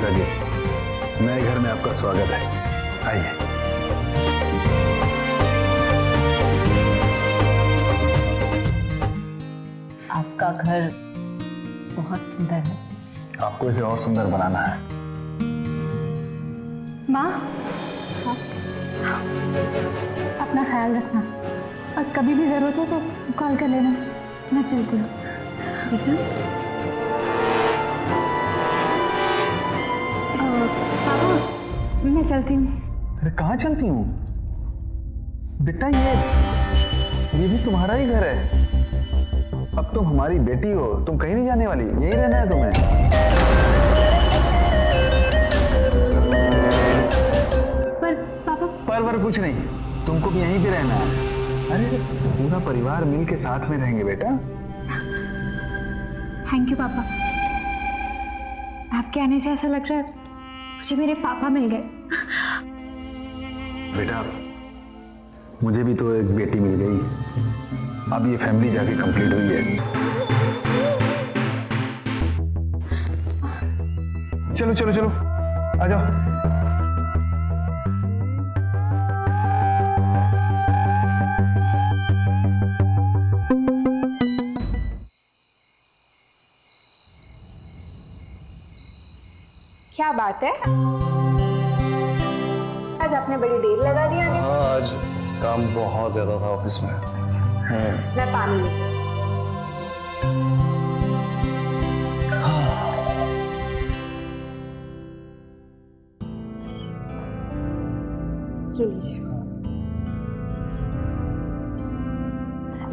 कविता जी, नए घर में आपका स्वागत है। आइए। आपका घर बहुत सुंदर है। आपको इसे और सुंदर बनाना है। माँ, अपना ख्याल रखना और कभी भी जरूरत हो तो कॉल कर लेना। मैं चलती हूँ। बेटा, पापा, मैं चलती हूँ। अरे कहाँ चलती हूँ बेटा? ये भी तुम्हारा ही घर है। अब तुम हमारी बेटी हो, तुम कहीं नहीं जाने वाली, यहीं रहना है तुम्हें। पर पापा, पर कुछ नहीं, तुमको भी यहीं पे रहना है। अरे पूरा परिवार मिल के साथ में रहेंगे बेटा। थैंक यू पापा। आपके आने से ऐसा लग रहा है मुझे मेरे पापा मिल गए। बेटा, मुझे भी तो एक बेटी मिल गई। अब ये फैमिली जाके कंप्लीट हुई है। चलो चलो चलो, आ जाओ। क्या बात है, आज आपने बड़ी देर लगा दी आने। हाँ, आज काम बहुत ज्यादा था ऑफिस में। मैं पानी लेती हूँ। ये लीजिए।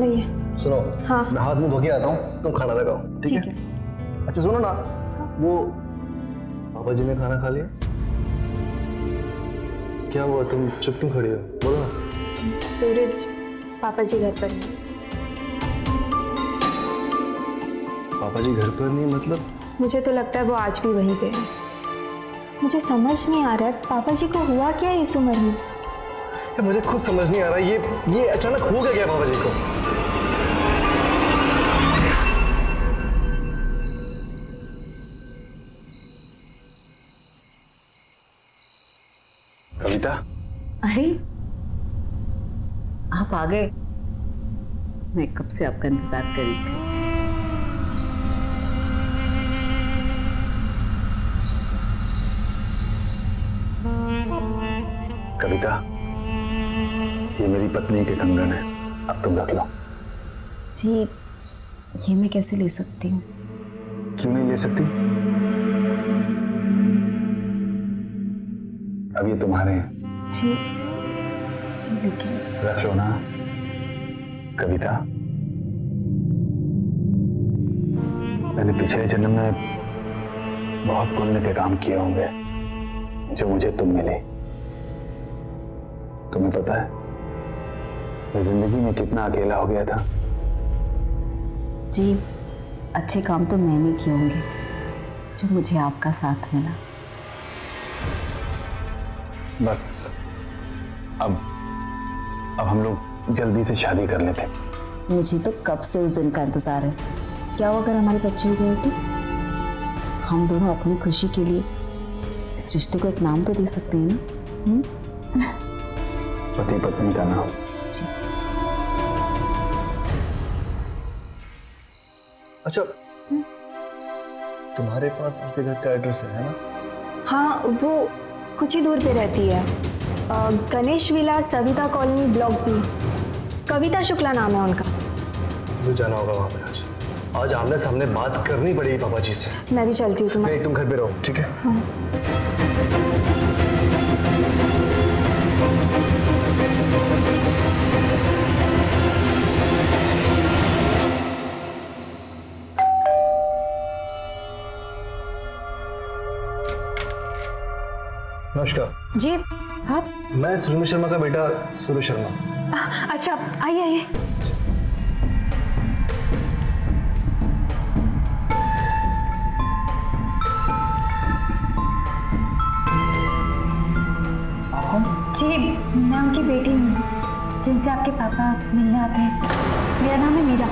लाइए। सुनो, हाँ। मैं हाथ मुंह धो के आता हूँ, तुम खाना लगाओ। ठीक है? अच्छा सुनो ना, वो पापा जी ने खाना खा लिया? क्या हुआ, तुम चुप क्यों खड़ी हो? बोलो ना। सूरज पापा जी घर पर नहीं। पापा जी घर पर नहीं मतलब? मुझे तो लगता है वो आज भी वहीं गए। मुझे समझ नहीं आ रहा है पापा जी को हुआ क्या इस उम्र में। मुझे खुद समझ नहीं आ रहा, ये अचानक हो गया पापा जी को। कविता, अरे आप आ गए। मैं कब से आपका इंतजार कर रही थी। कविता, ये मेरी पत्नी के कंगन है, अब तुम रख लो। जी, ये मैं कैसे ले सकती हूँ? क्यों नहीं ले सकती? अब ये तुम्हारे हैं। जी जी, लेकिन रख लो ना कविता। मैंने पिछले जन्म में बहुत पुण्य के काम किए होंगे जो मुझे तुम मिले। तुम्हें पता है मैं जिंदगी में कितना अकेला हो गया था। जी, अच्छे काम तो मैंने किए होंगे जो मुझे आपका साथ मिला। बस अब हम लोग जल्दी से शादी कर लेते। मुझे तो कब से उस दिन का इंतजार है। क्या हो अगर हमारे बच्चे हो गए तो? हम दोनों अपनी खुशी के लिए इस रिश्ते को एक नाम तो दे सकते हैं ना? पति पत्नी का नाम। जी। अच्छा, तुम्हारे पास उनके घर का एड्रेस है ना? हाँ, वो कुछ ही दूर पे रहती है। Ganesh villa, Savita colony, block B. Kavita Shukla नाम है उनका। मुझे जाना होगा वहां पे आज आमने सामने बात करनी पड़ेगी पापा जी से। मैं भी चलती हूँ। नहीं, तुम घर पे रहो, ठीक है? हाँ। नमस्कार जी, आप? मैं सुरेंद्र शर्मा का बेटा सूरज शर्मा। अच्छा, आइए आइए। जी, मैं उनकी बेटी हूँ जिनसे आपके पापा मिलने आते हैं। मेरा नाम है मीरा।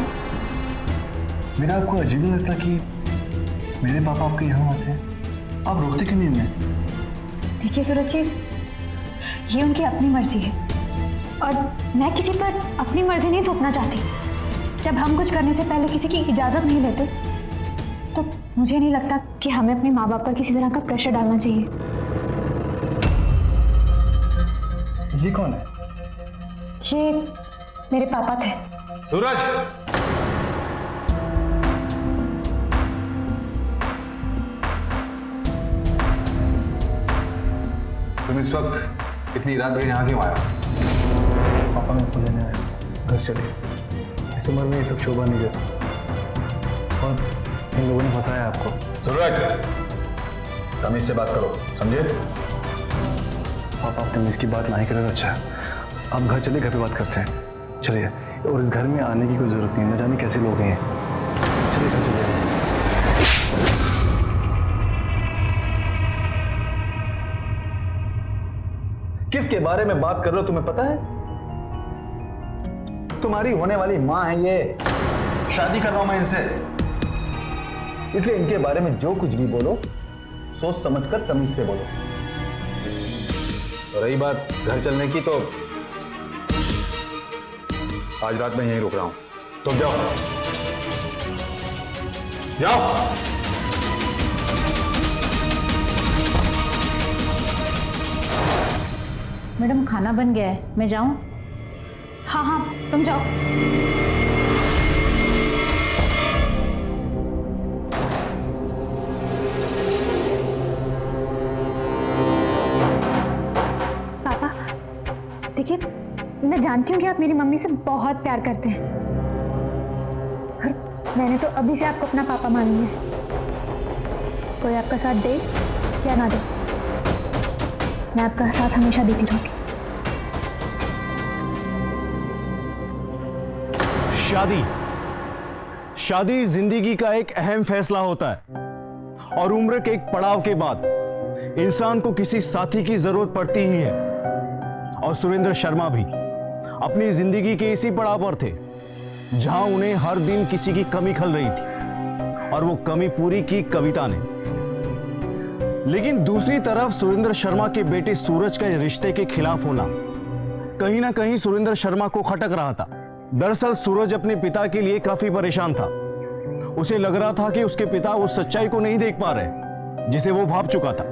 मेरा आपको अजीब नहीं लगता कि मेरे पापा आपके यहाँ आते हैं? आप रोकते क्यों नहीं उन्हें? देखिए सूरज जी, ये उनकी अपनी मर्जी है और मैं किसी पर अपनी मर्जी नहीं थोपना चाहती। जब हम कुछ करने से पहले किसी की इजाज़त नहीं लेते तो मुझे नहीं लगता कि हमें अपने माँ बाप पर किसी तरह का प्रेशर डालना चाहिए। ये कौन है? ये मेरे पापा थे। सूरज, तुम इस वक्त इतनी रात भर यहाँ क्यों आया? पापा मेरे को लेने आए, घर चलिए। इस उम्र में ये सब शोभा नहीं देता और इन लोगों ने फंसाया आपको। सूरज, तमीज से बात करो, समझे? पापा आप तमीज की बात नहीं करें तो अच्छा है। आप घर चलिए, घर पे बात करते हैं। चलिए, और इस घर में आने की कोई जरूरत नहीं है, न जाने कैसे लोग हैं। चलिए घर चलिए। किसके बारे में बात कर रहे हो तुम्हें पता है? तुम्हारी होने वाली माँ है ये। शादी कर रहा हूं मैं इनसे, इसलिए इनके बारे में जो कुछ भी बोलो सोच समझकर तमीज से बोलो। और रही बात घर चलने की, तो आज रात में यहीं रुक रहा हूं, तुम जाओ जाओ। मैडम खाना बन गया है, मैं जाऊं? हाँ हाँ, तुम जाओ। पापा देखिए, मैं जानती हूँ कि आप मेरी मम्मी से बहुत प्यार करते हैं और मैंने तो अभी से आपको अपना पापा मान लिया है। कोई आपका साथ दे या ना दे, मैं आपका साथ हमेशा देती रहूंगी। शादी जिंदगी का एक अहम फैसला होता है और उम्र के एक पड़ाव के बाद इंसान को किसी साथी की जरूरत पड़ती ही है। और सुरेंद्र शर्मा भी अपनी जिंदगी के इसी पड़ाव पर थे जहां उन्हें हर दिन किसी की कमी खल रही थी और वो कमी पूरी की कविता ने। लेकिन दूसरी तरफ सुरेंद्र शर्मा के बेटे सूरज का रिश्ते के खिलाफ होना कहीं ना कहीं सुरेंद्र शर्मा को खटक रहा था। दरअसल सूरज अपने पिता के लिए काफी परेशान था। उसे लग रहा था कि उसके पिता उस सच्चाई को नहीं देख पा रहे जिसे वो भाप चुका था।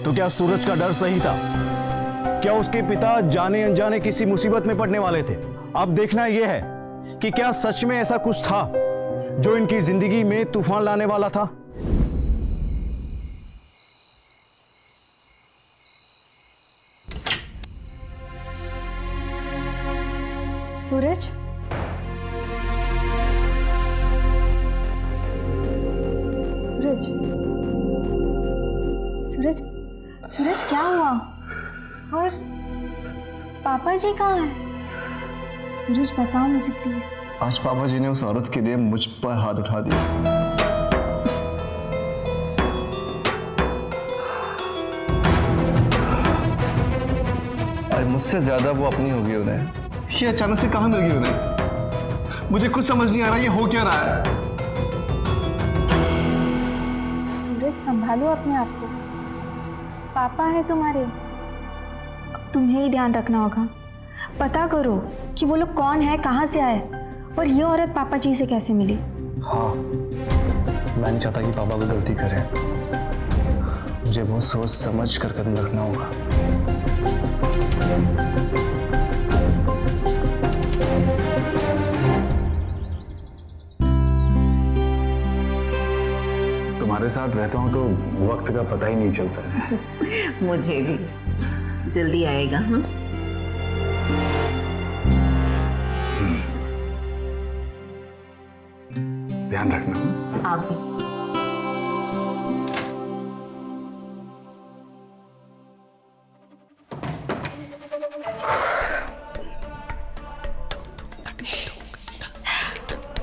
तो क्या सूरज का डर सही था? क्या उसके पिता जाने अनजाने किसी मुसीबत में पड़ने वाले थे? अब देखना यह है कि क्या सच में ऐसा कुछ था जो इनकी जिंदगी में तूफान लाने वाला था। सूरज, सूरज, सूरज, सूरज क्या हुआ? और पापा जी कहाँ हैं? सूरज बताओ मुझे प्लीज। आज पापा जी ने उस औरत के लिए मुझ पर हाथ उठा दिया। आज मुझसे ज्यादा वो अपनी होगी उन्हें। ये अचानक से कहां मिल गई उन्हें? मुझे कुछ समझ नहीं आ रहा ये हो क्या रहा है। सूरज संभालो अपने आप को, पापा है तुम्हारे। अब तुम्हें ही ध्यान रखना होगा। पता करो कि वो लोग कौन है, कहाँ से आए और ये औरत पापा जी से कैसे मिली। हाँ, मैं नहीं चाहता कि पापा को गलती करें। मुझे बहुत सोच समझ कर कदम रखना होगा। तुम्हारे साथ रहता हूँ तो वक्त का पता ही नहीं चलता है। मुझे भी जल्दी आएगा। हाँ, ध्यान रखना। आप भी।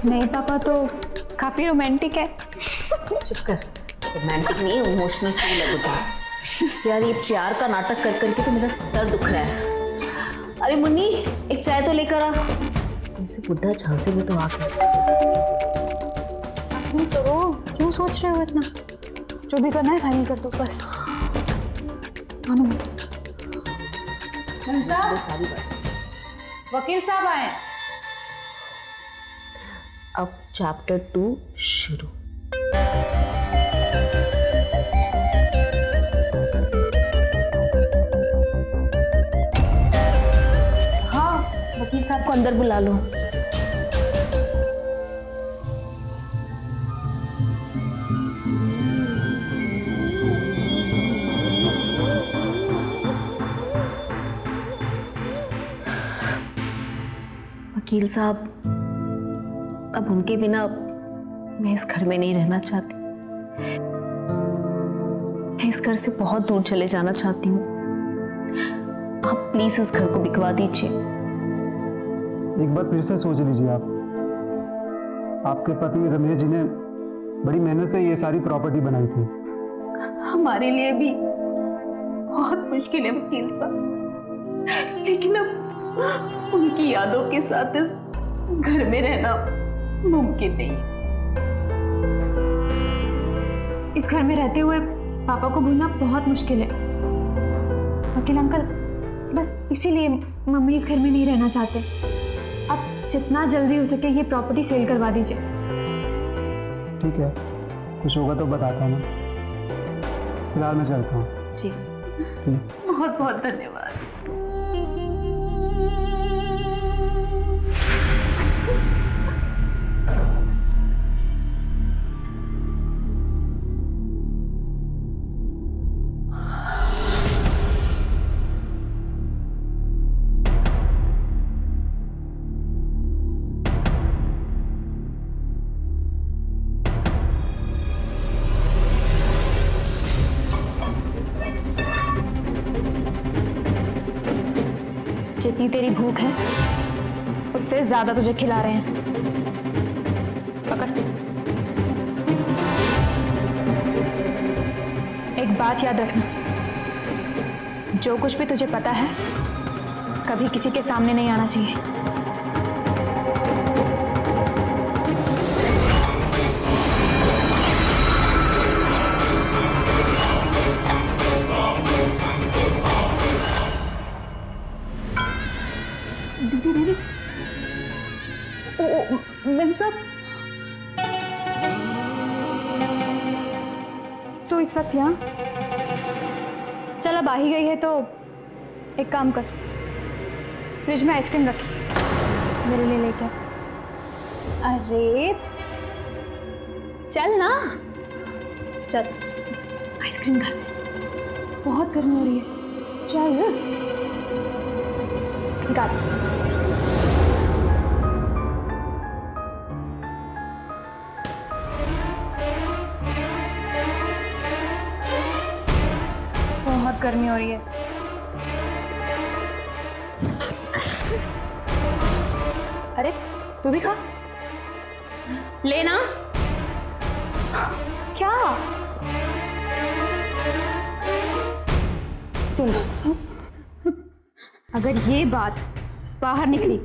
नहीं पापा तो काफी रोमांटिक है। चुप कर, रोमांटिक नहीं, इमोशनल फील लगता है। यार ये प्यार का नाटक कर करके तो मेरा सर दुख रहा है। अरे मुन्नी, एक चाय तो लेकर आ। ऐसे बुढ़ा झांसे में तो आ गया। नहीं करो, क्यों सोच रहे हो इतना? जो भी करना है फाइनल कर दो बस। मानो सारी बात। वकील साहब आए। अब चैप्टर 2 शुरू। हाँ, वकील साहब को अंदर बुला लो। वकील साहब, अब उनके बिना मैं इस घर में नहीं रहना चाहती। मैं इस घर से बहुत दूर चले जाना चाहती हूँ। आप प्लीज इस घर को बिकवा दीजिए। एक बार फिर से सोच लीजिए आप। आपके पति रमेश जी ने बड़ी मेहनत से ये सारी प्रॉपर्टी बनाई थी। हमारे लिए भी बहुत मुश्किल है वकील साहब, लेकिन अब उनकी यादों के साथ इस घर में रहना मुमकिन नहीं। इस घर में रहते हुए पापा को भूलना बहुत मुश्किल है वकील अंकल। बस इसीलिए मम्मी इस घर में नहीं रहना चाहते। आप जितना जल्दी हो सके ये प्रॉपर्टी सेल करवा दीजिए। ठीक है, कुछ होगा तो बताता हूँ। फिलहाल मैं चलता हूँ। जी, बहुत बहुत धन्यवाद। जितनी तेरी भूख है उससे ज्यादा तुझे खिला रहे हैं। पकड़। एक बात याद रखना, जो कुछ भी तुझे पता है कभी किसी के सामने नहीं आना चाहिए। मैम साहब, तो इस वक्त यहाँ चल, अब आ ही गई है तो एक काम कर, फ्रिज में आइसक्रीम रखी, मेरे लिए लेकर। अरे चल ना, चल आइसक्रीम खाते, बहुत गर्मी हो रही है। चल निकाल। बहुत गर्मी हो रही है। अरे तू भी खा, लेना। क्या सुन, अगर ये बात बाहर निकली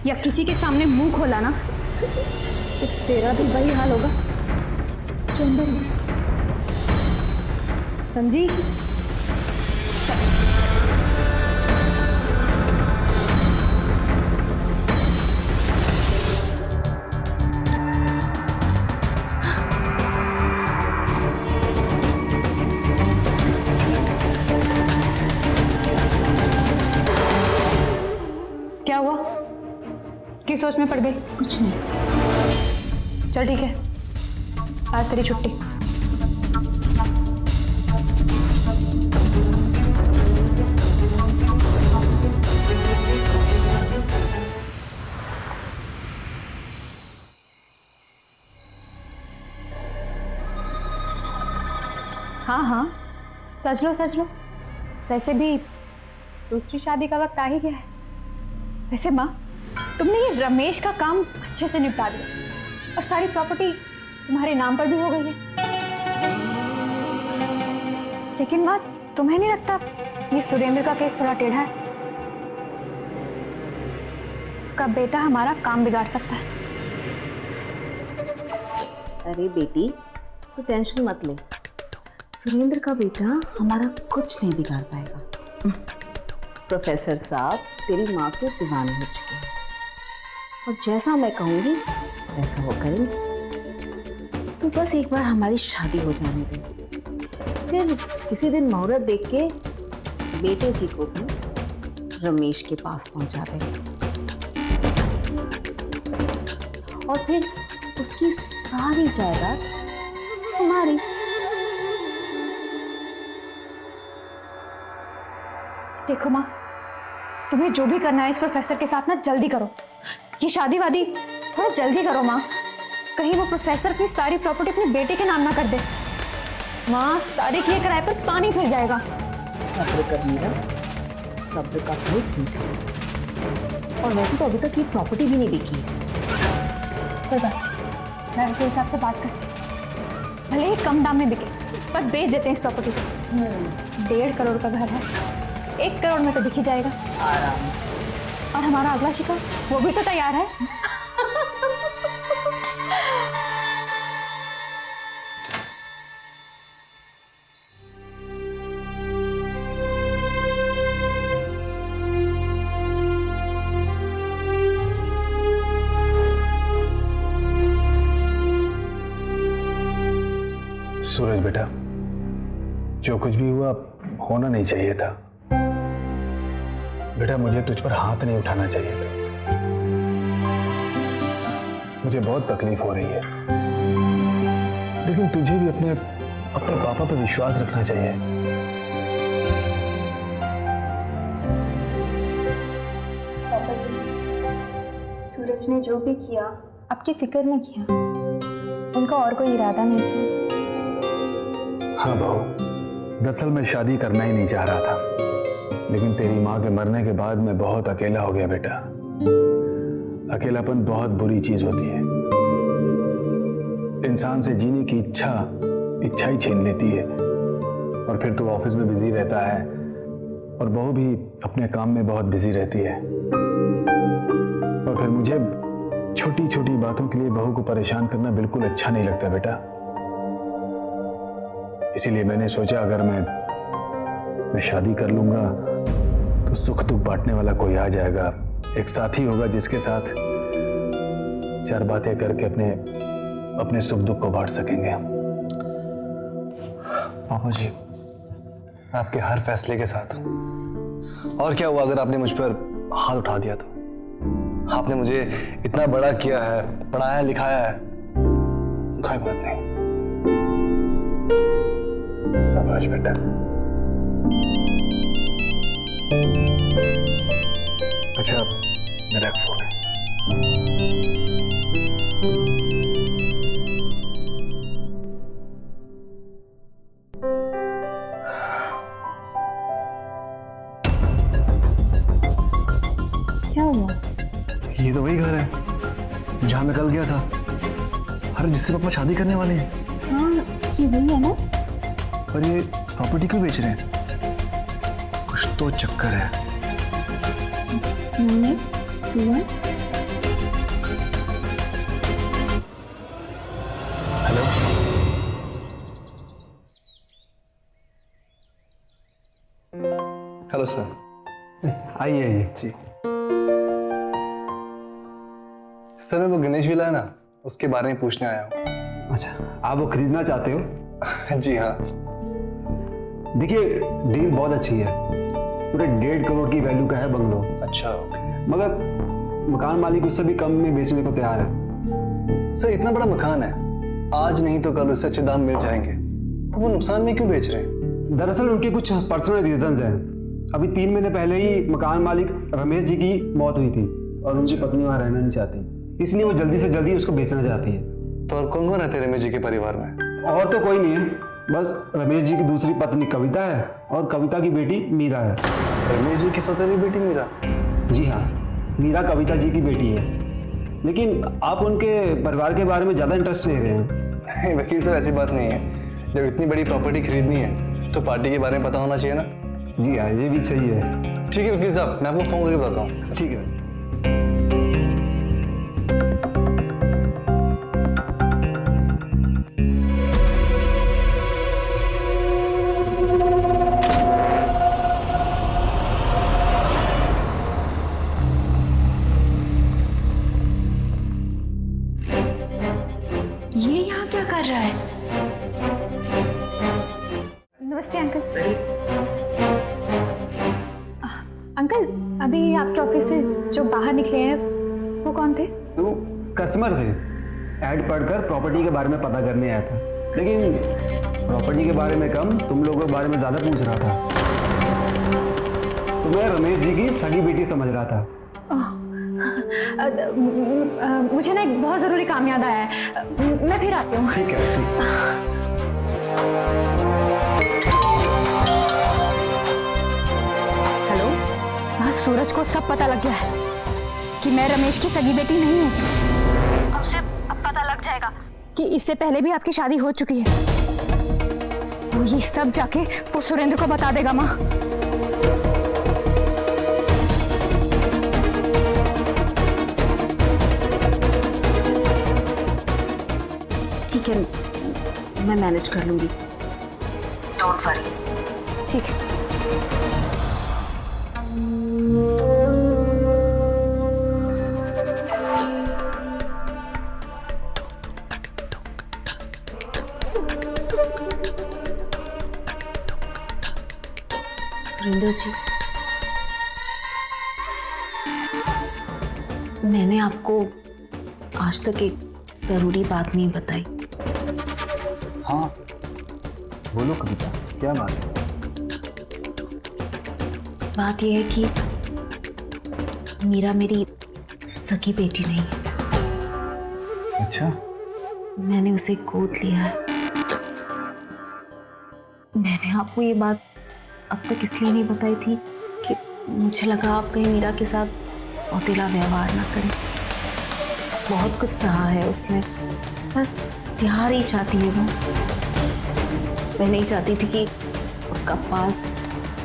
या किसी के सामने मुंह खोला ना तो तेरा भी वही हाल होगा। तो अंदर ही समझी? क्या हुआ? किस सोच में पड़ गई? कुछ नहीं। चल ठीक है, आज तेरी छुट्टी। हाँ हाँ, सच लो सच लो। वैसे भी दूसरी शादी का वक्त आ ही गया है। वैसे माँ, तुमने ये रमेश का काम अच्छे से निपटा दिया और सारी प्रॉपर्टी तुम्हारे नाम पर भी हो गई है। लेकिन माँ, तुम्हें नहीं लगता ये सुरेंद्र का केस थोड़ा टेढ़ा है? उसका बेटा हमारा काम बिगाड़ सकता है। अरे बेटी, तू टेंशन मत ले, सुरेंद्र का बेटा हमारा कुछ नहीं बिगाड़ पाएगा। प्रोफेसर साहब तेरी माँ के दीवाने हो चुके हैं और जैसा मैं कहूँगी वैसा वो करेंगे। तो बस एक बार हमारी शादी हो जाने दे, फिर किसी दिन मुहूर्त देख के बेटे जी को भी रमेश के पास पहुंचा देंगे और फिर उसकी सारी जायदाद हमारी। देखो माँ, तुम्हें जो भी करना है इस प्रोफेसर के साथ ना जल्दी करो। ये शादी वादी थोड़ा जल्दी करो माँ, कहीं वो प्रोफेसर अपनी सारी प्रॉपर्टी अपने बेटे के नाम ना कर दे। माँ, सारे किए किराए पर पानी फिर जाएगा। सब्र कर मीरा, सब्र का फल मीठा। और वैसे तो अभी तक ये प्रॉपर्टी भी नहीं बिकी है। कोई बात नहीं, मैं उनके हिसाब से बात करती हूँ। भले ही कम दाम में बिके पर बेच देते हैं इस प्रॉपर्टी को। 1.5 करोड़ का घर है, 1 करोड़ में तो दिख ही जाएगा आराम। और हमारा अगला शिकार वो भी तो तैयार है। सूरज बेटा, जो कुछ भी हुआ होना नहीं चाहिए था। बेटा, मुझे तुझ पर हाथ नहीं उठाना चाहिए था। मुझे बहुत तकलीफ हो रही है, लेकिन तुझे भी अपने पापा पर विश्वास रखना चाहिए। पापा जी, सूरज ने जो भी किया आपकी फिक्र में किया, उनका और कोई इरादा नहीं था। हाँ बहू, दरअसल मैं शादी करना ही नहीं चाह रहा था, लेकिन तेरी माँ के मरने के बाद मैं बहुत अकेला हो गया बेटा। अकेलापन बहुत बुरी चीज होती है, इंसान से जीने की इच्छा ही छीन लेती है। और फिर तू ऑफिस में बिजी रहता है और बहू भी अपने काम में बहुत बिजी रहती है, और फिर मुझे छोटी छोटी बातों के लिए बहू को परेशान करना बिल्कुल अच्छा नहीं लगता बेटा। इसीलिए मैंने सोचा अगर मैं शादी कर लूंगा तो सुख दुख बांटने वाला कोई आ जाएगा, एक साथी होगा जिसके साथ 4 बातें करके अपने सुख दुख को बांट सकेंगे। पापा जी, आपके हर फैसले के साथ। और क्या हुआ अगर आपने मुझ पर हाथ उठा दिया तो? आपने मुझे इतना बड़ा किया है, पढ़ाया लिखाया है, कोई बात नहीं। शाबाश बेटा। अच्छा, मेरा फोन है। क्या हुआ? ये तो वही घर है जहां मैं कल गया था। अरे जिससे पापा शादी करने वाले हैं। हाँ, ये वही है ना। पर ये प्रॉपर्टी क्यों बेच रहे हैं? कुछ तो चक्कर है। नहीं, हुआ? Hello, hello sir. आइए आइए जी सर, मैं वो गणेश विला है ना, उसके बारे में पूछने आया हूँ। अच्छा, आप वो खरीदना चाहते हो? जी हाँ। देखिए, डील बहुत अच्छी है। पूरे 1.5 करोड़ की वैल्यू का है बंगलो। अच्छा, मगर मकान मालिक उससे भी कम में बेचने को तैयार है। सर इतना बड़ा मकान है, आज नहीं तो कल उससे अच्छे दाम मिल जाएंगे, तो वो नुकसान में क्यों बेच रहे हैं? दरअसल उनके कुछ पर्सनल रीजंस हैं। अभी 3 महीने पहले ही मकान मालिक रमेश जी की मौत हुई थी और उनकी पत्नी वहाँ रहना नहीं चाहती, इसलिए वो जल्दी से जल्दी उसको बेचना चाहती है। तो और कौन कौन रहते हैं रमेश जी के परिवार में? और तो कोई नहीं है, बस रमेश जी की दूसरी पत्नी कविता है और कविता की बेटी मीरा है। रमेश जी की सौतेली बेटी मीरा? जी हाँ, मीरा कविता जी की बेटी है। लेकिन आप उनके परिवार के बारे में ज़्यादा इंटरेस्ट ले रहे हैं। वकील साहब, ऐसी बात नहीं है। जब इतनी बड़ी प्रॉपर्टी खरीदनी है तो पार्टी के बारे में पता होना चाहिए ना। जी हाँ, ये भी सही है। ठीक है वकील साहब, मैं आपको फोन करके बताता हूँ। ठीक है। ये यहाँ क्या कर रहा है? नमस्ते अंकल। अंकल, अभी आपके ऑफिस से जो बाहर निकले हैं वो कौन थे? वो कस्टमर थे, ऐड पढ़कर प्रॉपर्टी के बारे में पता करने आया था, लेकिन प्रॉपर्टी के बारे में कम, तुम लोगों के बारे में ज्यादा पूछ रहा था। तो मैं रमेश जी की सगी बेटी समझ रहा था। मुझे ना एक बहुत जरूरी काम याद आया है, मैं फिर आती हूँ। ठीक है, ठीक। हेलो, हाँ, सूरज को सब पता लग गया है कि मैं रमेश की सगी बेटी नहीं हूँ। अब पता लग जाएगा कि इससे पहले भी आपकी शादी हो चुकी है। वो ये सब जाके वो सुरेंद्र को बता देगा माँ। ठीक है, मैं मैनेज कर लूंगी, डोंट वरी। ठीक है। सुरेंद्र जी, मैंने आपको आज तक एक जरूरी बात नहीं बताई। हाँ बोलो कविता, क्या बात है? बात यह है कि मीरा मेरी सगी बेटी नहीं है। अच्छा, मैंने उसे गोद लिया है। मैंने आपको ये बात अब तक इसलिए नहीं बताई थी कि मुझे लगा आप कहीं मीरा के साथ सौतेला व्यवहार ना करें। बहुत कुछ सहा है उसने, बस प्यार ही चाहती है वो। मैं नहीं चाहती थी कि उसका पास्ट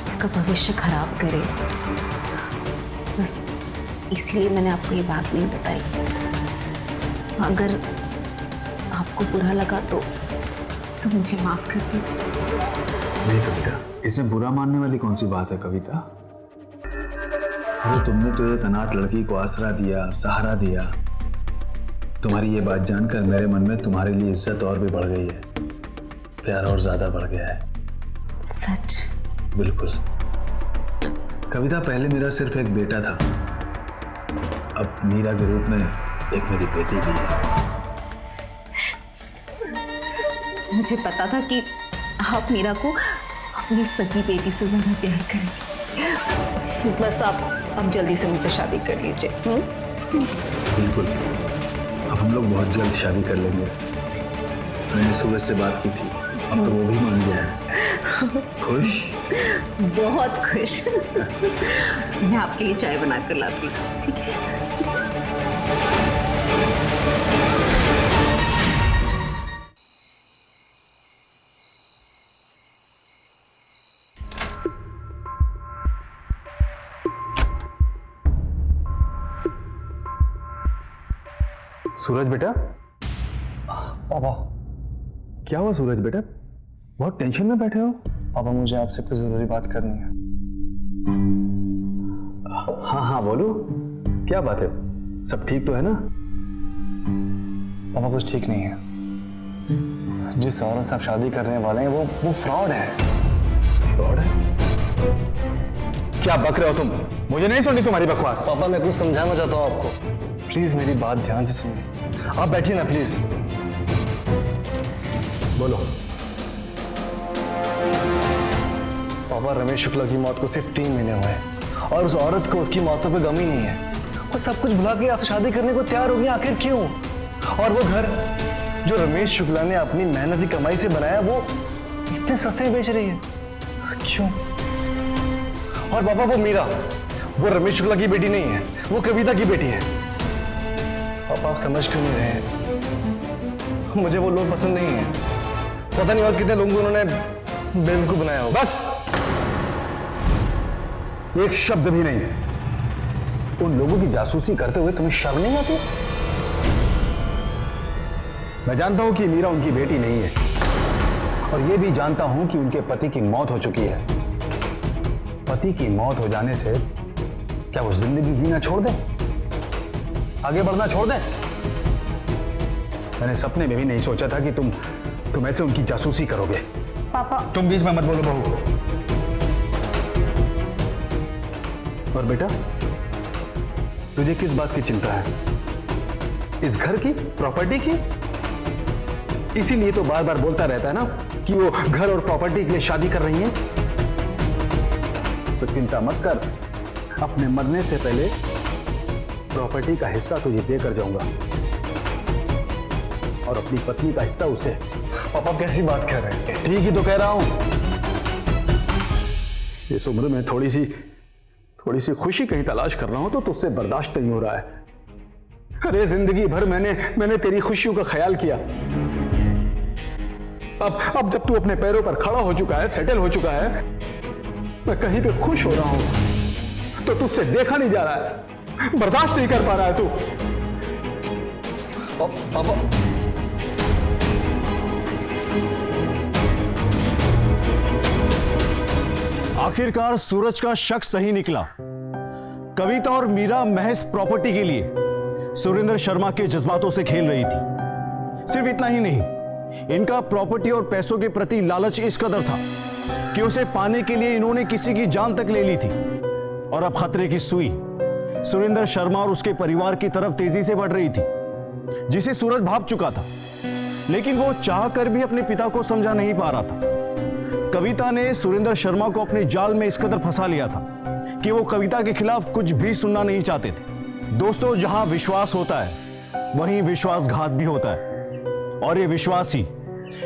उसका भविष्य खराब करे, बस इसीलिए मैंने आपको ये बात नहीं बताई। अगर आपको बुरा लगा तो मुझे माफ कर दीजिए। नहीं कविता, इसमें बुरा मानने वाली कौन सी बात है कविता? अरे तुमने तो एक अनाथ लड़की को आसरा दिया, सहारा दिया। तुम्हारी ये बात जानकर मेरे मन में तुम्हारे लिए इज्जत और भी बढ़ गई है, प्यार और ज्यादा बढ़ गया है। सच? बिल्कुल कविता, पहले मेरा सिर्फ एक बेटा था, अब मीरा के रूप में एक मेरी बेटी भी है। मुझे पता था कि आप मीरा को अपनी सगी बेटी से ज्यादा प्यार करेंगे। बस आप अब जल्दी से मुझसे शादी कर लीजिए। बिल्कुल, अब हम लोग बहुत जल्द शादी कर लेंगे। मैंने सूरज से बात की थी, अब तो वो भी मान गया है। खुश? बहुत खुश। मैं आपके लिए चाय बना कर लाती हूँ, ठीक है? सूरज बेटा। पापा। क्या हुआ सूरज बेटा, बहुत टेंशन में बैठे हो? पापा, मुझे आपसे कुछ जरूरी बात करनी है। हाँ हाँ बोलो, क्या बात है? सब ठीक तो है ना? पापा, कुछ ठीक नहीं है। जिस औरत से आप शादी करने वाले हैं वो फ्रॉड है। फ्रॉड है? क्या बक रहे हो तुम? मुझे नहीं सुननी तुम्हारी बकवास। पापा, मैं कुछ समझाना चाहता हूँ आपको, प्लीज मेरी बात ध्यान से सुनिए। आप बैठिए ना प्लीज। बोलो। पापा, रमेश शुक्ला की मौत को सिर्फ 3 महीने हुए हैं और उस औरत को उसकी मौतों पे गम ही नहीं है। वो सब कुछ भुला के आप शादी करने को तैयार हो गई, आखिर क्यों? और वो घर जो रमेश शुक्ला ने अपनी मेहनती कमाई से बनाया, वो इतने सस्ते बेच रही है, क्यों? और पापा, वो मीरा, वो रमेश शुक्ला की बेटी नहीं है, वो कविता की बेटी है। पापा, आप समझ क्यों नहीं रहे हैं? मुझे वो लोग पसंद नहीं है। पता नहीं और कितने लोगों को उन्होंने बेवकूफ बनाया हो। बस, एक शब्द भी नहीं। उन लोगों की जासूसी करते हुए तुम्हें शर्म नहीं आती? मैं जानता हूं कि मीरा उनकी बेटी नहीं है, और यह भी जानता हूं कि उनके पति की मौत हो चुकी है। पति की मौत हो जाने से क्या वो जिंदगी जीना छोड़ दें, आगे बढ़ना छोड़ दें? मैंने सपने में भी नहीं सोचा था कि तुम ऐसे उनकी जासूसी करोगे। पापा तुम बीच में मत बोलो बहू। और बेटा, तुझे किस बात की चिंता है? इस घर की, प्रॉपर्टी की? इसीलिए तो बार बार बोलता रहता है ना कि वो घर और प्रॉपर्टी के लिए शादी कर रही है। तो चिंता मत कर, अपने मरने से पहले प्रॉपर्टी का हिस्सा तुझे देकर जाऊंगा और अपनी पत्नी का हिस्सा उसे। पापा कैसी बात कर रहे हैं? ठीक ही तो कह रहा हूं। इस उम्र में थोड़ी सी खुशी कहीं तलाश कर रहा हूं तो तुझसे बर्दाश्त नहीं हो रहा है। अरे जिंदगी भर मैंने तेरी खुशियों का ख्याल किया। अब जब तू अपने पैरों पर खड़ा हो चुका है, सेटल हो चुका है, मैं कहीं पे खुश हो रहा हूं तो तुझसे देखा नहीं जा रहा है, बर्दाश्त नहीं कर पा रहा है तू। पापा आखिरकार सूरज का शक सही निकला। कविता और मीरा महज प्रॉपर्टी के लिए सुरेंद्र शर्मा के जज्बातों से खेल रही थी। सिर्फ इतना ही नहीं, इनका प्रॉपर्टी और पैसों के प्रति लालच इस कदर था कि उसे पाने के लिए इन्होंने किसी की जान तक ले ली थी। और अब खतरे की सुई सुरेंद्र शर्मा और उसके परिवार की तरफ तेजी से बढ़ रही थी, जिसे सूरज भाप चुका था, लेकिन वो चाह कर भी अपने पिता को समझा नहीं पा रहा था। कविता ने सुरेंद्र शर्मा को अपने जाल में इस कदर फंसा लिया था कि वो कविता के खिलाफ कुछ भी सुनना नहीं चाहते थे। दोस्तों, जहां विश्वास होता है वहीं विश्वासघात भी होता है, और ये विश्वास ही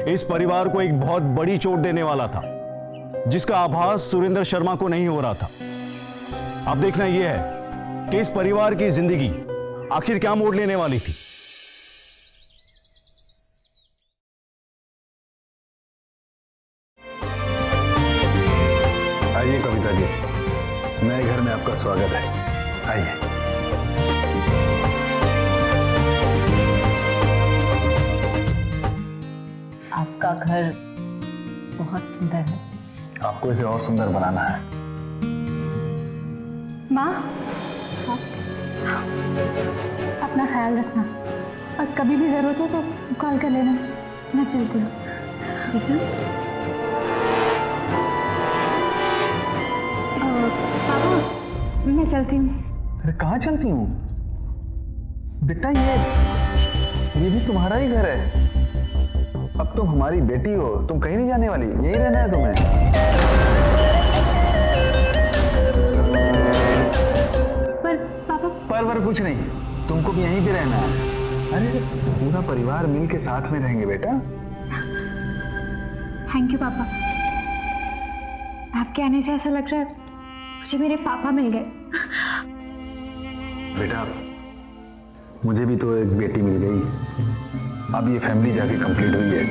इस परिवार को एक बहुत बड़ी चोट देने वाला था, जिसका आभास सुरेंद्र शर्मा को नहीं हो रहा था। अब देखना यह है कि इस परिवार की जिंदगी आखिर क्या मोड़ लेने वाली थी। आइए कविता जी, नए घर में आपका स्वागत है। आइए। आपका घर बहुत सुंदर है। आपको इसे और सुंदर बनाना है। माँ, अपना ख्याल रखना और कभी भी जरूरत हो तो कॉल कर लेना। मैं चलती हूँ। बेटा, पापा मैं चलती हूँ। अरे कहाँ चलती हूँ बेटा? ये भी तुम्हारा ही घर है। अब तुम हमारी बेटी हो, तुम कहीं नहीं जाने वाली, यही रहना है तुम्हें। पर पापा, पर कुछ नहीं, तुमको भी यहीं पे रहना है। अरे पूरा परिवार मिल के साथ में रहेंगे बेटा। थैंक यू पापा। आपके आने से ऐसा लग रहा है मुझे मेरे पापा मिल गए। बेटा, मुझे भी तो एक बेटी मिल गई। अब ये फैमिली जाके कंप्लीट हुई है।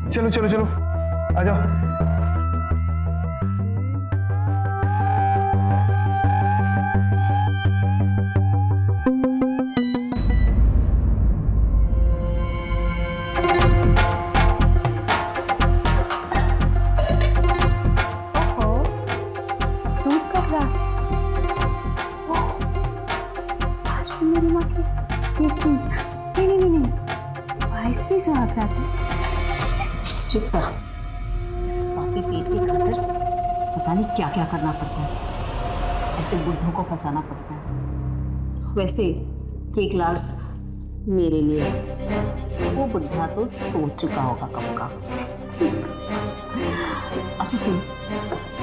चलो चलो चलो, आ जाओ। दूध का ग्लास। आज तो मेरी माँ की तीसरी, नहीं 22वीं सुहागरात है। चुप कर। इस पापी पेट की खातिर पता नहीं क्या क्या करना पड़ता है, ऐसे बुद्धों को फंसाना पड़ता है। वैसे ये ग्लास मेरे लिए है। वो बुढ़ा तो सो चुका होगा कब का। अच्छा सुन,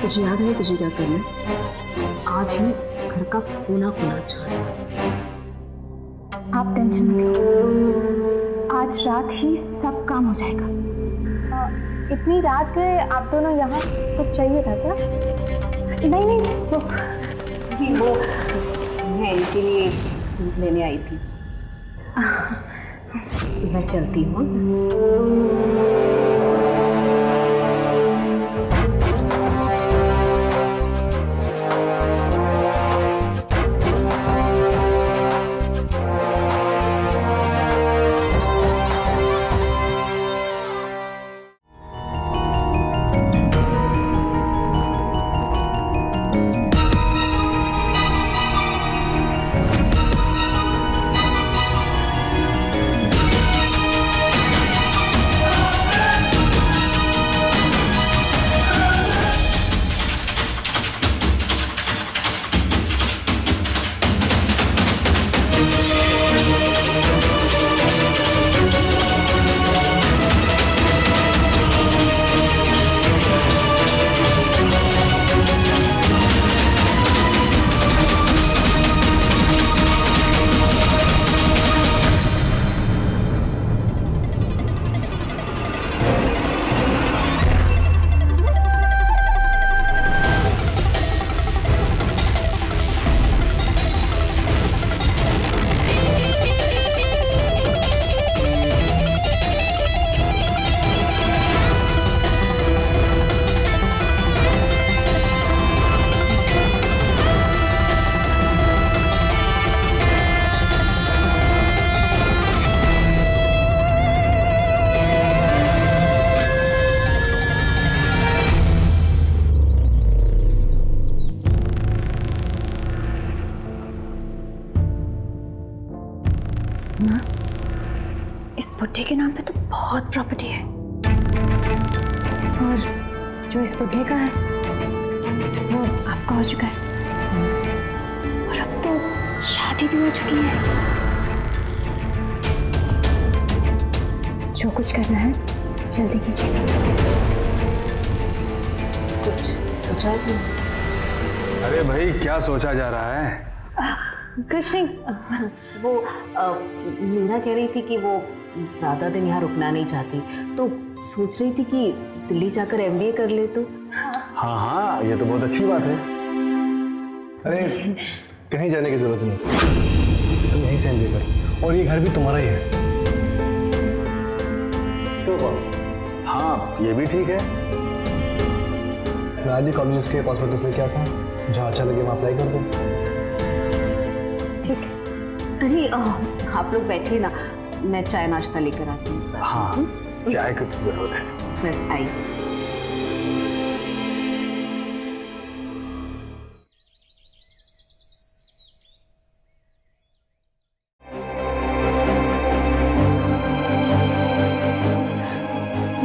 तुझे याद है तुझे क्या करना है? आज ही घर का कोना कोना झाड़ना। आप टेंशन मत लो, आज रात ही सब काम हो जाएगा। इतनी रात गए आप दोनों यहाँ? कुछ चाहिए था क्या? नहीं वो मैं इनके लिए दूध लेने आई थी। मैं चलती हूँ। माँ, इस बुढ़े के नाम पे तो बहुत प्रॉपर्टी है, और जो इस बुढ़े का है वो आपका हो चुका है, और अब तो शादी भी हो चुकी है। जो कुछ करना है जल्दी कीजिए। कुछ सोचा है कि अरे भाई क्या सोचा जा रहा है? कुछ नहीं। वो मीरा कह रही थी कि वो ज्यादा दिन यहाँ रुकना नहीं चाहती, तो सोच रही थी कि दिल्ली जाकर एमबीए कर ले। तो हाँ हाँ, ये तो बहुत अच्छी बात है। अरे कहीं जाने की जरूरत नहीं, तुम यहीं से एमबीए करो, और ये घर भी तुम्हारा ही है। क्यों पापा? हाँ, ये भी ठीक है। मैं आज ही कॉलेज के पासपोर्ट्स लेके आता हूँ, जहाँ अच्छा लगे वहाँ अप्लाई कर दो। ठीक है। अरे आप लोग बैठिए ना, मैं चाय नाश्ता लेकर आती हूँ। हाँ, चाय की तो जरूरत है। बस आई।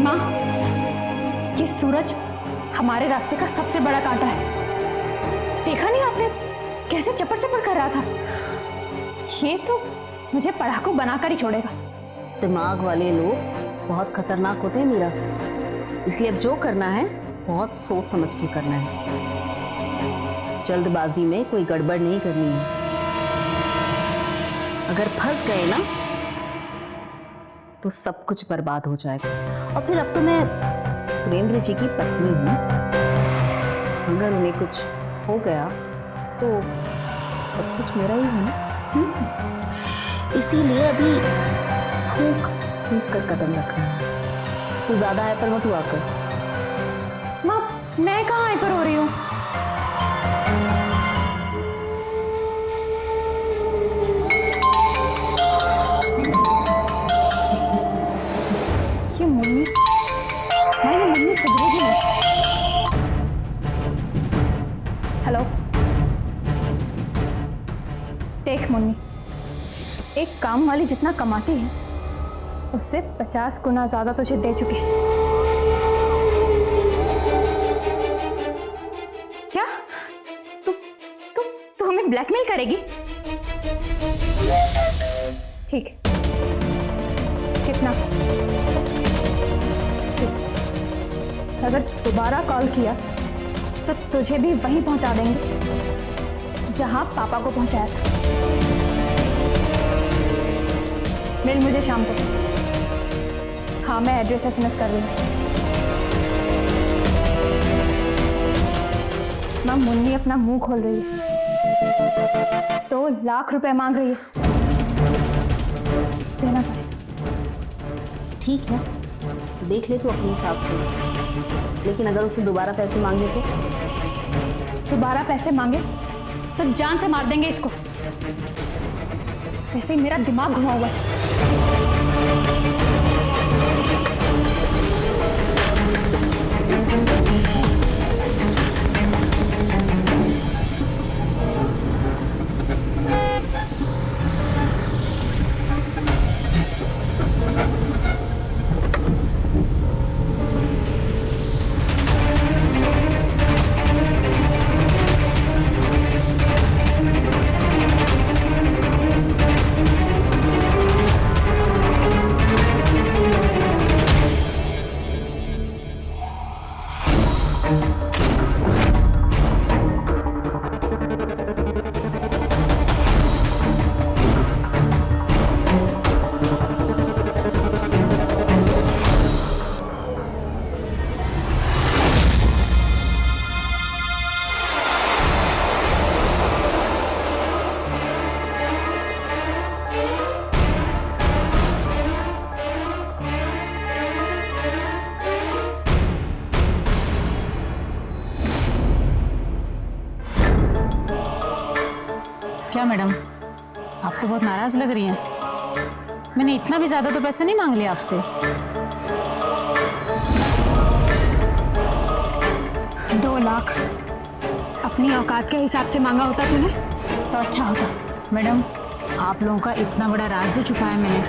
माँ, ये सूरज हमारे रास्ते का सबसे बड़ा कांटा है। देखा नहीं आपने कैसे चपड़ चपड़ कर रहा था? ये तो मुझे पढ़ाकू बनाकर ही छोड़ेगा। दिमाग वाले लोग बहुत खतरनाक होते हैं मीरा, इसलिए अब जो करना है बहुत सोच समझ के करना है। जल्दबाजी में कोई गड़बड़ नहीं करनी है। अगर फंस गए ना तो सब कुछ बर्बाद हो जाएगा। और फिर अब तो मैं सुरेंद्र जी की पत्नी हूँ, अगर उन्हें कुछ हो गया तो सब कुछ मेरा ही है ना। इसीलिए अभी फूंक फूंक कर कदम रखना है। तू ज्यादा हाइपर मत हुआ कर। माँ, मैं कहाँ हाइपर हो रही हूँ? ये मम्मी, हाँ ये मम्मी सुधरेगी नहीं। हेलो, देख मुन्नी, एक काम वाली जितना कमाती है उससे 50 गुना ज्यादा तुझे दे चुके हैं। क्या तू तू तू हमें ब्लैकमेल करेगी? ठीक है, कितना? ठीक। अगर दोबारा कॉल किया तो तुझे भी वहीं पहुंचा देंगे जहां पापा को पहुंचाया था। मिल मुझे शाम को। हाँ, मैं एड्रेस SMS कर रही हूँ। माँ, मुन्नी अपना मुंह खोल रही है, 2 लाख रुपए मांग रही है। देना पड़ेगा। ठीक है, देख ले तू अपने हिसाब से, लेकिन अगर उसने दोबारा पैसे मांगे तो? दोबारा पैसे मांगे तो जान से मार देंगे इसको। वैसे ही मेरा दिमाग घुमा हुआ है। क्या मैडम, आप तो बहुत नाराज लग रही हैं। मैंने इतना भी ज्यादा तो पैसा नहीं मांग लिया आपसे। 2 लाख अपनी औकात के हिसाब से मांगा होता तूने तो अच्छा होता। मैडम, आप लोगों का इतना बड़ा राज जो छुपाया मैंने,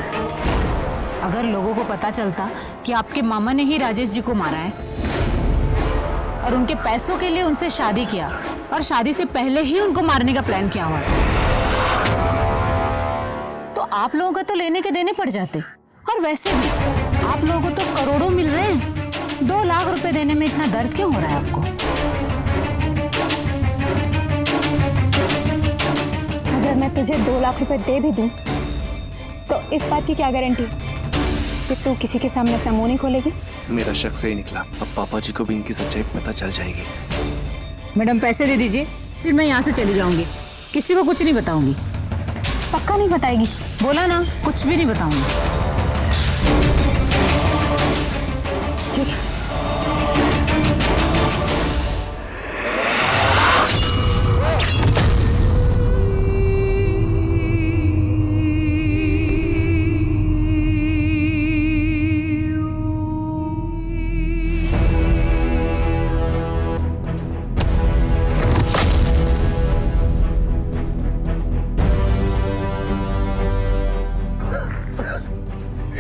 अगर लोगों को पता चलता कि आपके मामा ने ही राजेश जी को मारा है और उनके पैसों के लिए उनसे शादी किया और शादी से पहले ही उनको मारने का प्लान किया हुआ था, तो आप लोगों का तो लेने के देने पड़ जाते। और वैसे भी आप लोगों को तो करोड़ों मिल रहे हैं, 2 लाख रुपए देने में इतना दर्द क्यों हो रहा है आपको? अगर मैं तुझे 2 लाख रुपए दे भी दूं, तो इस बात की क्या गारंटी कि तू किसी के सामने अपना मुंह नहीं खोलेगी? मेरा शक सही निकला। अब पापा जी को भी इनकी सच्चाई पता चल जाएगी। मैडम पैसे दे दीजिए, फिर मैं यहाँ से चली जाऊंगी, किसी को कुछ नहीं बताऊंगी। पक्का नहीं बताएगी? बोला ना, कुछ भी नहीं बताऊंगी। ठीक है।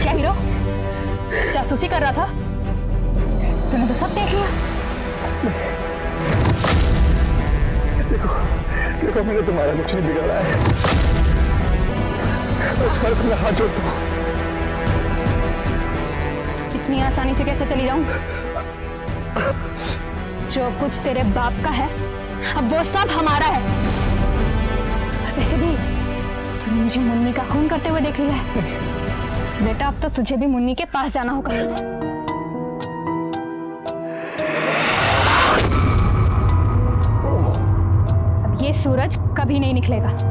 क्या हीरो जासूसी कर रहा था? तूने तो सब देख लिया। देखो मैंने तुम्हारा कुछ नहीं बिगाड़ा है, तुम्हारे सामने हाथ जोड़ता हूँ। इतनी आसानी से कैसे चली जाऊं? जो कुछ तेरे बाप का है अब वो सब हमारा है। और वैसे भी तूने मुझे मुन्नी का खून करते हुए देख लिया है बेटा, अब तो तुझे भी मुन्नी के पास जाना होगा। अब ये सूरज कभी नहीं निकलेगा।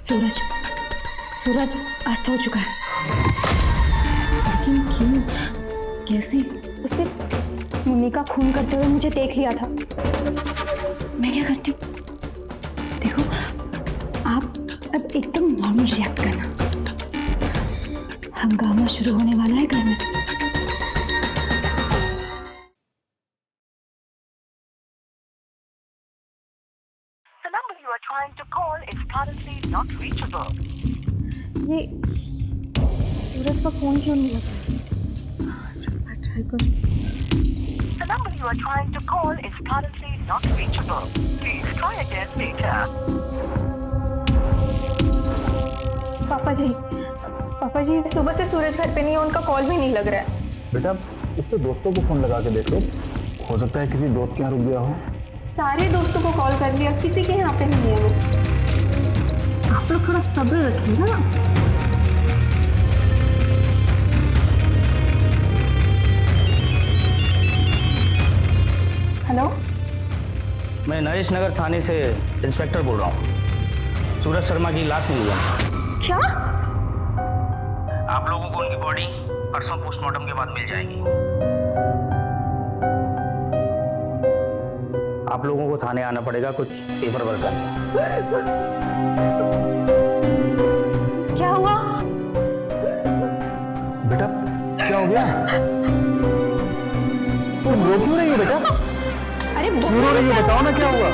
सूरज सूरज अस्त हो चुका है। लेकिन क्यों, कैसे? उसने मुन्नी का खून करते हुए मुझे देख लिया था। मैं क्या करती हूँ? देखो, आप अब एकदम नॉर्मल रिएक्ट करना। हंगामा शुरू होने वाला है घर में। The number you are trying to call is currently not reachable. ये सूरज का फोन क्यों नहीं लगा? ट्राई कर। The number you are trying to call is currently not reachable. Please try again later. पापा जी सुबह से सूरज घर पे नहीं है, उनका कॉल भी नहीं लग रहा है। बेटा इसके दोस्तों को फोन लगा के देख लो, हो सकता है किसी दोस्त के यहाँ रुक गया हो। सारे दोस्तों को कॉल कर लिया, किसी के यहाँ पे नहीं है वो। आप लोग थोड़ा सब्र रखिए ना। हेलो, मैं नरेश नगर थाने से इंस्पेक्टर बोल रहा हूँ। सूरज शर्मा की लाश मिली है। क्या? आप लोगों को उनकी बॉडी परसों पोस्टमार्टम के बाद मिल जाएगी। आप लोगों को थाने आना पड़ेगा कुछ पेपर वर्क करने। क्या हुआ? बेटा क्या हो गया? तुम रो क्यों रही हो बेटा? अरे क्यों रो रही हो, बताओ ना क्या हुआ?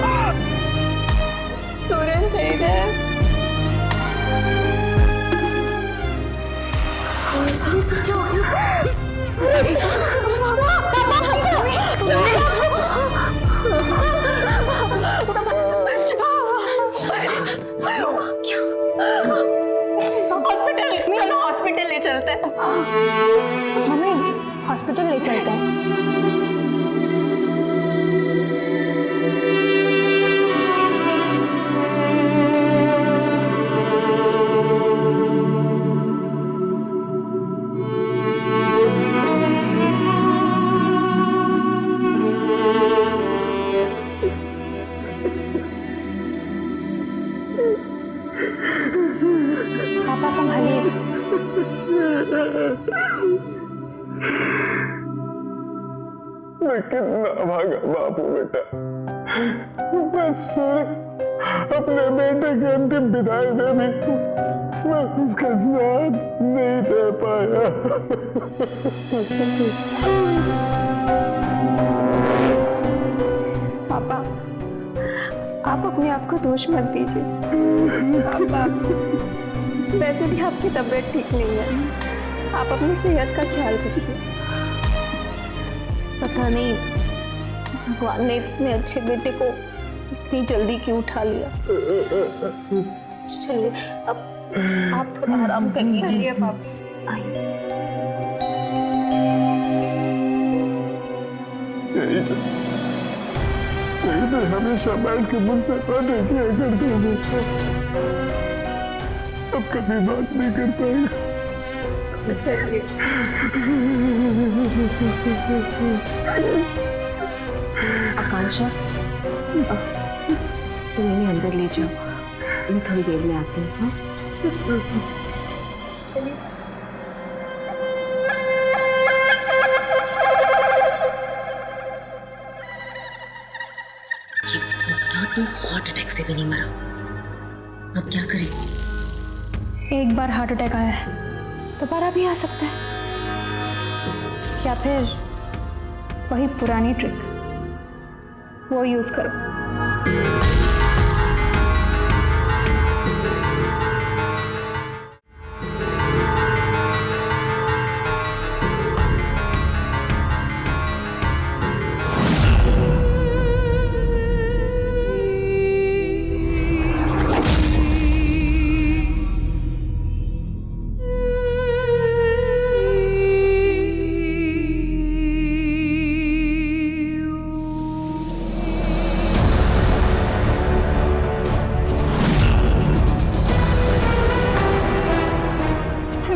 सूरज नहीं है। ये सब क्या हो गया? हॉस्पिटल चलो, हॉस्पिटल ले चलते हैं। मम्मी हॉस्पिटल ले चलते हैं। पापा संभालिए। मैं कितना भागा बाप हूं बेटा। मैं सूरज अपने बेटे की अंतिम विदाई देने को मैं उसका साथ नहीं दे पाया। पापा, आप अपने आप को दोष मत दीजिए। पापा, वैसे भी आपकी तबीयत ठीक नहीं है, आप अपनी सेहत का ख्याल रखिए। पता नहीं भगवान ने इतने अच्छे बेटे को इतनी जल्दी क्यों उठा लिया। चलिए अब आप थोड़ा आराम कर लीजिए। पापा आइए। तो हमेशा बैठ के मुझसे बातें किया करते थे, अब कभी बात नहीं कर पाएगा। चलिए आकांक्षा, तुम इन्हें अंदर ले जाओ, मैं थोड़ी देर में आती हूँ। हाँ? ये बुढ़ा तो हार्ट अटैक से भी नहीं मरा, अब क्या करें? एक बार हार्ट अटैक आया है, दोबारा भी आ सकता है, या फिर वही पुरानी ट्रिक वो यूज करो।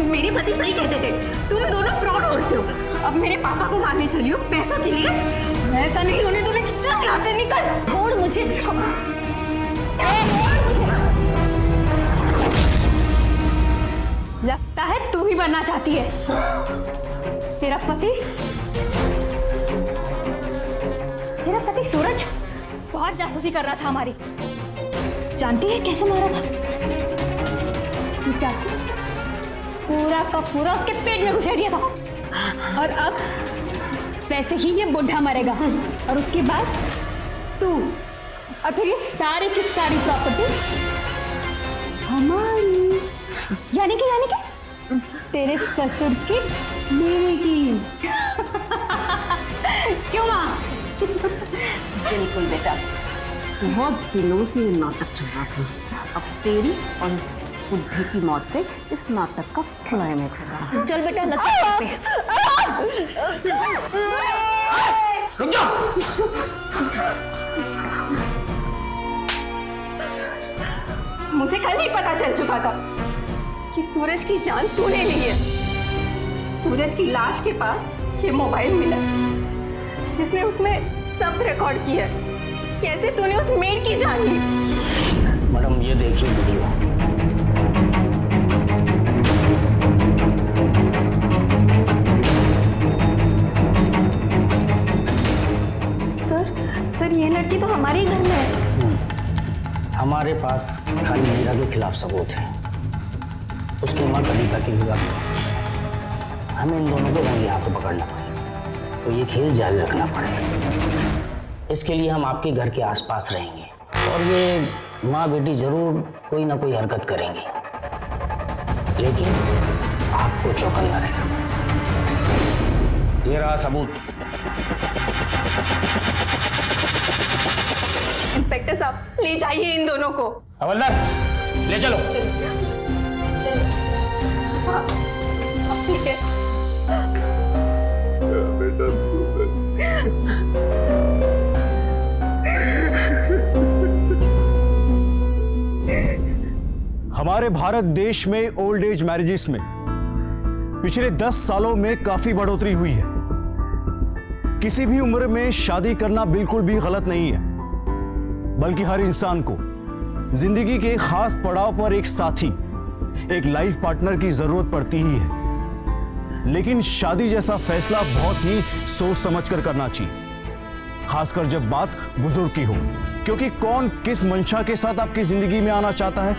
मेरे पति सही कहते थे, तुम दोनों फ्रॉड औरतें हो। अब मेरे पापा को मारने चली हो पैसों के लिए? ऐसा नहीं होने दूंगी। चल यहाँ से निकल। छोड़ मुझे, छोड़ मुझे। लगता है तू ही बनना चाहती है। तेरा पति सूरज बहुत जासूसी कर रहा था हमारी। जानती है कैसे मारा था? चाकू पूरा का पूरा उसके पेट में घुसेड़ दिया था। और अब वैसे ही ये बुढ़ा मरेगा, और उसके बाद तू और फिर ये सारी की सारी प्रॉपर्टी हमारी, यानी कि तेरे ससुर की, मेरे की। क्यों माँ? बिल्कुल बेटा, बहुत दिनों से ये नाटक चल रहा था, अब तेरी और बुद्धि की मौत पे इस नाटक का क्लाइमैक्स रहा। चल बेटा, नाटक करते हैं। रुक जाओ। मुझे कल ही पता चल चुका था कि सूरज की जान तूने ली है। सूरज की लाश के पास ये मोबाइल मिला जिसने उसमें सब रिकॉर्ड किया है। कैसे तूने उस मेड की जान ली? मैडम ये देखिए वीडियो। सर ये लड़की तो हमारे ही घर में है। हमारे पास खाली मीरा के खिलाफ सबूत है, उसकी माँ कविता के खिलाफ। हमें इन दोनों को रंगे हाथों पकड़ना पड़ेगा, तो ये खेल जारी रखना पड़ेगा। इसके लिए हम आपके घर के आसपास रहेंगे, और ये माँ बेटी जरूर कोई ना कोई हरकत करेंगे, लेकिन आपको चौकन्ना रहेगा। ये रहा सबूत। इंस्पेक्टर साहब, ले जाइए इन दोनों को। हवलदार, ले चलो। हाँ, ठीक है। बेटा सूरज, हमारे भारत देश में ओल्ड एज मैरिजेस में पिछले 10 सालों में काफी बढ़ोतरी हुई है। किसी भी उम्र में शादी करना बिल्कुल भी गलत नहीं है, बल्कि हर इंसान को जिंदगी के खास पड़ाव पर एक साथी, एक लाइफ पार्टनर की जरूरत पड़ती ही है, लेकिन शादी जैसा फैसला बहुत ही सोच समझकर करना चाहिए, खासकर जब बात बुजुर्ग की हो, क्योंकि कौन किस मंशा के साथ आपकी जिंदगी में आना चाहता है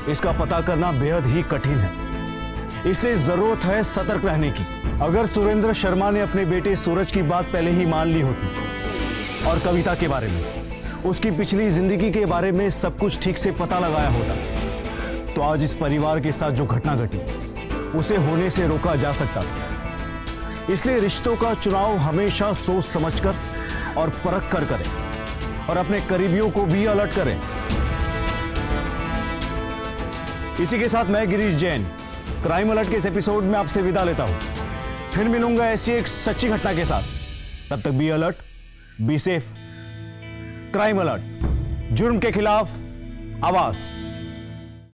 इसका पता करना बेहद ही कठिन है। इसलिए जरूरत है सतर्क रहने की। अगर सुरेंद्र शर्मा ने अपने बेटे सूरज की बात पहले ही मान ली होती और कविता के बारे में, उसकी पिछली जिंदगी के बारे में सब कुछ ठीक से पता लगाया होता, तो आज इस परिवार के साथ जो घटना घटी उसे होने से रोका जा सकता था। इसलिए रिश्तों का चुनाव हमेशा सोच समझकर और परख कर करें और अपने करीबियों को भी अलर्ट करें। इसी के साथ मैं गिरीश जैन क्राइम अलर्ट के इस एपिसोड में आपसे विदा लेता हूं। फिर मिलूंगा ऐसी एक सच्ची घटना के साथ। तब तक be alert, be safe. Crime alert, जुर्म के खिलाफ आवाज।